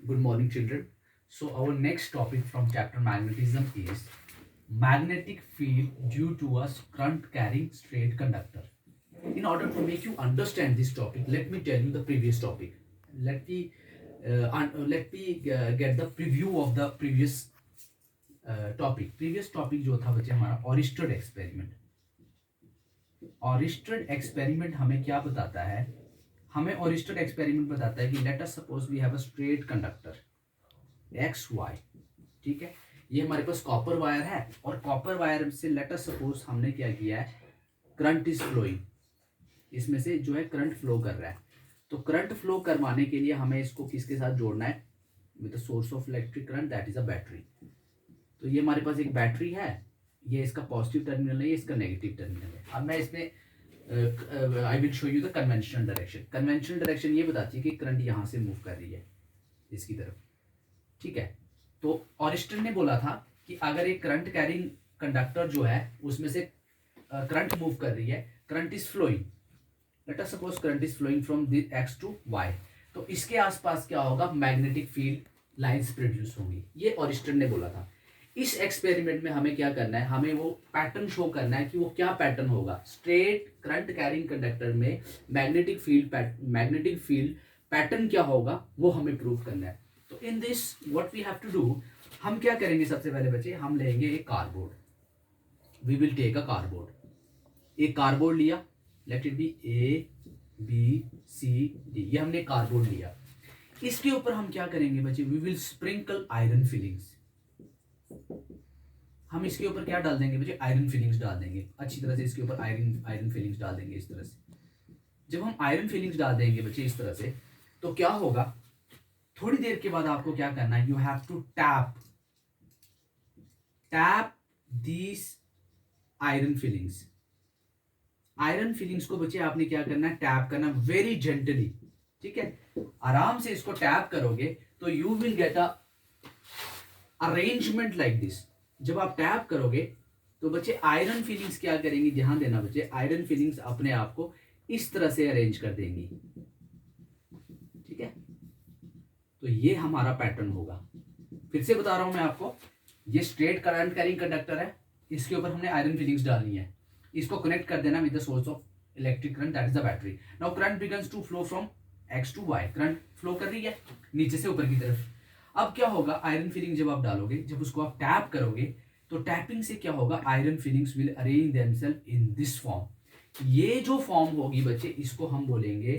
Good morning, children. So, our next topic from chapter magnetism is magnetic field due to a current carrying straight conductor. In order to make you understand this topic, let me tell you the previous topic. Let me get the preview of the previous topic. Previous topic जो था बच्चे हमारा ऑरिस्टेड experiment. ऑरिस्टेड experiment हमें क्या बताता है? हमें ऑरिस्टेड experiment बताता है कि let us suppose we have a straight conductor x y. ठीक है, ये हमारे पास कॉपर वायर है और कॉपर वायर से लेट अस सपोज हमने क्या किया है, करंट इज फ्लोइंग. इसमें से जो है करंट फ्लो कर रहा है. तो करंट फ्लो करवाने के लिए हमें इसको किसके साथ जोड़ना है? With the source of electric current, that is a battery. तो ये हमारे पास एक बैटरी है, ये इसका पॉजिटिव टर्मिनल है, ये इसका नेगेटिव टर्मिनल है. अब मैं इसमें I will show you the conventional direction. Conventional direction ये बताती है कि करंट यहाँ से मूव कर रही है इसकी तरफ. ठीक है, तो ऑरिस्टन ने बोला था कि अगर एक करंट कैरिंग कंडक्टर जो है उसमें से करंट मूव कर रही है, current is flowing, let us suppose current is flowing from this x to y, तो इसके आसपास क्या होगा? मैग्नेटिक फील्ड लाइंस प्रोड्यूस होंगी. ये ऑरिस्टन ने बोला था. इस एक्सपेरिमेंट में हमें क्या करना है? हमें वो पैटर्न शो करना है कि वो क्या पैटर्न होगा. स्ट्रेट करंट कैरिंग कंडक्टर में मैग्नेटिक फील्ड पैटर्न क्या होगा वो हमें प्रूव करना है. तो in this what we have to do, हम क्या करेंगे? सबसे पहले बच्चे हम लेंगे एक cardboard. We will take a cardboard. एक कार्डबोर्ड लिया, let it be a b c d. ये हमने कार्डबोर्ड लिया. इसके ऊपर हम क्या करेंगे बच्चे? We will sprinkle iron filings. हम इसके ऊपर क्या डाल देंगे बच्चे? आयरन फिलिंग्स डाल देंगे. अच्छी तरह से इसके ऊपर आयरन फिलिंग्स डाल देंगे इस तरह से. जब हम आयरन फिलिंग्स डाल देंगे बच्चे इस तरह से, तो क्या होगा? थोड़ी देर के बाद आपको क्या करना है? You have to tap these iron filings. Iron filings को बच्चे आपने क्या करना है? टैप करना वेरी जेंटली. ठीक है, आराम से इसको टैप करोगे तो you will get a arrangement like this. जब आप टैप करोगे तो बच्चे आयरन फिलिंग्स क्या करेंगी? ध्यान देना बच्चे, आयरन फिलिंग्स अपने आप को इस तरह से अरेंज कर देंगी. ठीक है, तो ये हमारा पैटर्न होगा. फिर से बता रहा हूं मैं आपको, ये स्ट्रेट करंट कैरिंग कंडक्टर है, इसके ऊपर हमने आयरन फिलिंग्स डालनी है. इसको कनेक्ट कर देना with the source of electric current, that is the battery. Now current begins to flow from x to y. Current flow कर रही है नीचे से ऊपर की तरफ. अब क्या होगा? आयरन फिलिंग जब आप डालोगे, जब उसको आप टैप करोगे, तो टैपिंग से क्या होगा? Iron filings will arrange themselves in this form. ये जो फॉर्म होगी बच्चे, इसको हम बोलेंगे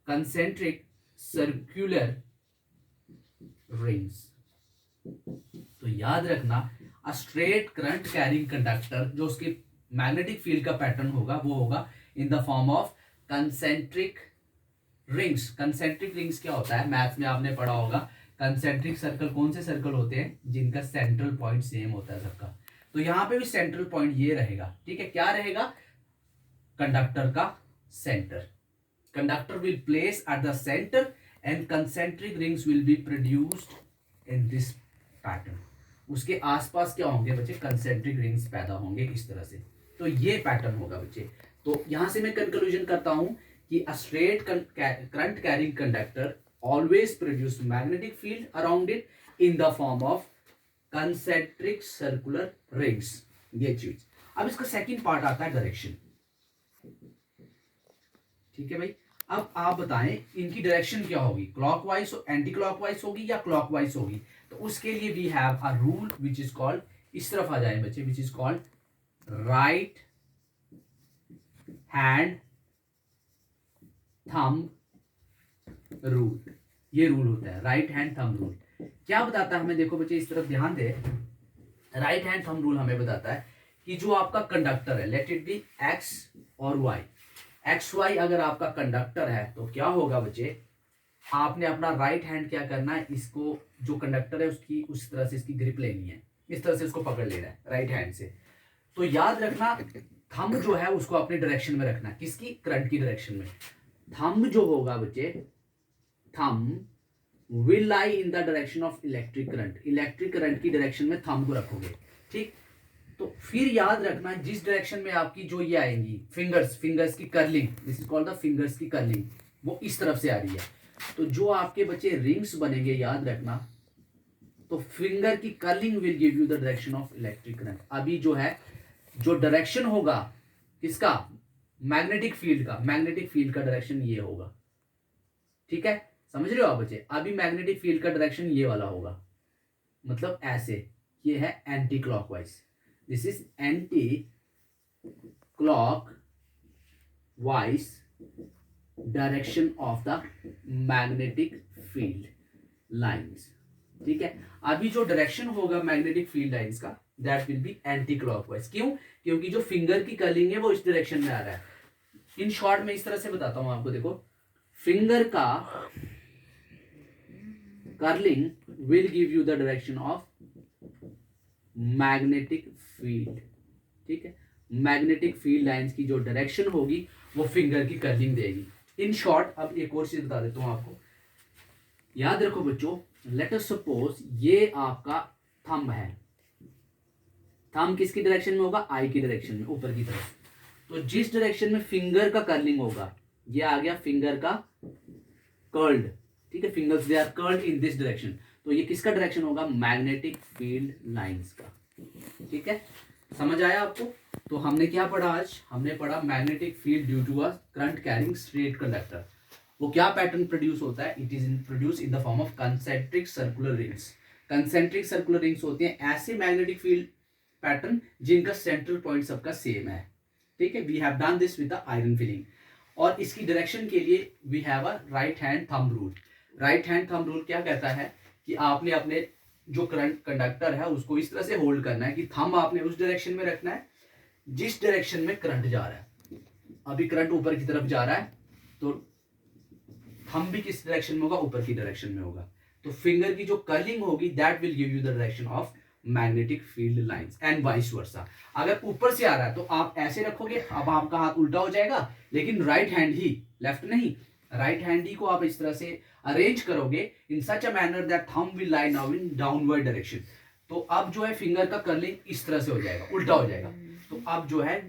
कंसेंट्रिक सर्कुलर रिंग्स. तो याद रखना, a straight current carrying conductor, जो उसके मैग्नेटिक फील्ड का पैटर्न होगा वो होगा इन the form of concentric rings. Concentric rings क्या होता है? मैथ्स में आपने पढ़ा होगा. कंसेंट्रिक सर्कल कौन से सर्कल होते हैं? जिनका सेंट्रल पॉइंट सेम होता है सबका. तो यहां पे भी सेंट्रल पॉइंट ये रहेगा. ठीक है, क्या रहेगा? कंडक्टर का centre. Conductor will place at the centre and concentric rings will be produced in this pattern. उसके आसपास क्या होंगे बच्चे? कंसेंट्रिक रिंग्स पैदा होंगे इस तरह से. तो ये पैटर्न होगा बच्चे. तो यहां से मैं कंक्लूजन करता हूं कि a straight current carrying conductor always produce magnetic field around it in the form of concentric circular rings. ये चीज. अब इसका सेकंड पार्ट आता है डायरेक्शन. ठीक है भाई, अब आप बताएं इनकी डायरेक्शन क्या होगी? क्लॉकवाइज, एंटी क्लॉकवाइज होगी या क्लॉकवाइज होगी? तो उसके लिए we have a rule which is called, इस तरफ आ जाए बच्चे, which is called right hand thumb rule. ये रूल होता है राइट हैंड थंब रूल. क्या बताता है हमें? देखो बच्चे इस तरफ ध्यान दे. राइट हैंड थंब रूल हमें बताता है कि जो आपका कंडक्टर है, लेट इट बी एक्स और वाई. एक्स वाई अगर आपका कंडक्टर है तो क्या होगा बच्चे? आपने अपना राइट हैंड क्या करना है? इसको जो कंडक्टर है उसकी उस तरह से इसकी ग्रिप लेनी है, इस तरह से उसको पकड़ लेना है राइट हैंड से. तो याद रखना, थंब जो है उसको अपनी डायरेक्शन में रखना. किसकी? करंट की डायरेक्शन में. थंब जो होगा बच्चे, thumb will lie in the direction of electric current. Electric current की डायरेक्शन में थंब को रखोगे. ठीक, तो फिर याद रखना जिस डायरेक्शन में आपकी जो ये आएंगी फिंगर्स की curling, this is called the fingers की कर्लिंग. वो इस तरफ से आ रही है। तो जो आपके बच्चे रिंग्स बनेंगे, याद रखना, तो फिंगर की curling will give you the direction of electric current. अभी जो है, जो डायरेक्शन होगा किसका, मैग्नेटिक फील्ड का, मैग्नेटिक फील्ड का डायरेक्शन ये होगा, ठीक है, समझ रहे हो आप बच्चे। अभी मैग्नेटिक फील्ड का डायरेक्शन ये वाला होगा, मतलब ऐसे, ये है anti clockwise, this is anti clock wise direction of the magnetic field lines, ठीक है। अभी जो डायरेक्शन होगा मैग्नेटिक फील्ड लाइंस का, that will be anti clockwise. क्यों? क्योंकि जो फिंगर की कर्लिंग है वो इस डायरेक्शन में आ रहा है। इन शॉर्ट में इस तरह से बताता हूं आपको, देखो, फिंगर का curling will give you the direction of magnetic field, ठीक है। मैग्नेटिक फील्ड लाइंस की जो डायरेक्शन होगी वो फिंगर की कर्लिंग देगी। इन शॉर्ट, अब एक और चीज बता देता हूं आपको, याद रखो बच्चों, लेट अस सपोज ये आपका थंब है, थंब किसकी डायरेक्शन में होगा, आई की डायरेक्शन में, ऊपर की तरफ। तो जिस डायरेक्शन में फिंगर का कर्लिंग होगा, ये आ गया फिंगर का कर्ल्ड, ठीक है, fingers they are curled in this direction, तो ये किसका डायरेक्शन होगा, मैग्नेटिक फील्ड लाइंस का, ठीक है। समझ आया आपको? तो हमने क्या पढ़ा आज, हमने पढ़ा magnetic field due to a current carrying straight conductor. वो क्या पैटर्न प्रोड्यूस होता है, it is produce in the form of concentric circular rings. Concentric circular rings होती हैं ऐसे मैग्नेटिक फील्ड पैटर्न जिनका सेंट्रल पॉइंट सबका सेम है, ठीक है। We have done this with the iron filing. और इसकी डायरेक्शन के लिए we have a right hand thumb rule. Right hand thumb rule क्या कहता है कि आपने अपने जो करंट कंडक्टर है उसको इस तरह से होल्ड करना है कि थंब आपने उस डायरेक्शन में रखना है जिस डायरेक्शन में करंट जा रहा है। अभी करंट ऊपर की तरफ जा रहा है तो थंब भी किस डायरेक्शन में होगा, ऊपर की डायरेक्शन में होगा। तो फिंगर की जो कर्लिंग होगी that will give you the direction of magnetic field lines and vice versa. अगर ऊपर से आ रहा है तो आप ऐसे रखोगे, अब आपका हाथ उल्टा हो जाएगा, लेकिन राइट हैंड ही, लेफ्ट नहीं, राइट हैंड ही को आप इस तरह से अरेंज करोगे in such a manner that thumb will lie now in downward direction. तो अब जो है फिंगर का कर्लिंग इस तरह से हो जाएगा, उल्टा हो जाएगा। तो अब जो है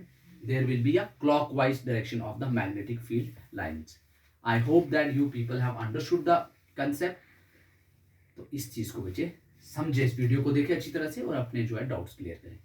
there will be a clockwise direction of the magnetic field lines. I hope that you people have understood the concept. तो इस चीज को बच्चे समझे, इस वीडियो को देखें अच्छी तरह से और अपने जो है डाउट्स क्लियर करें।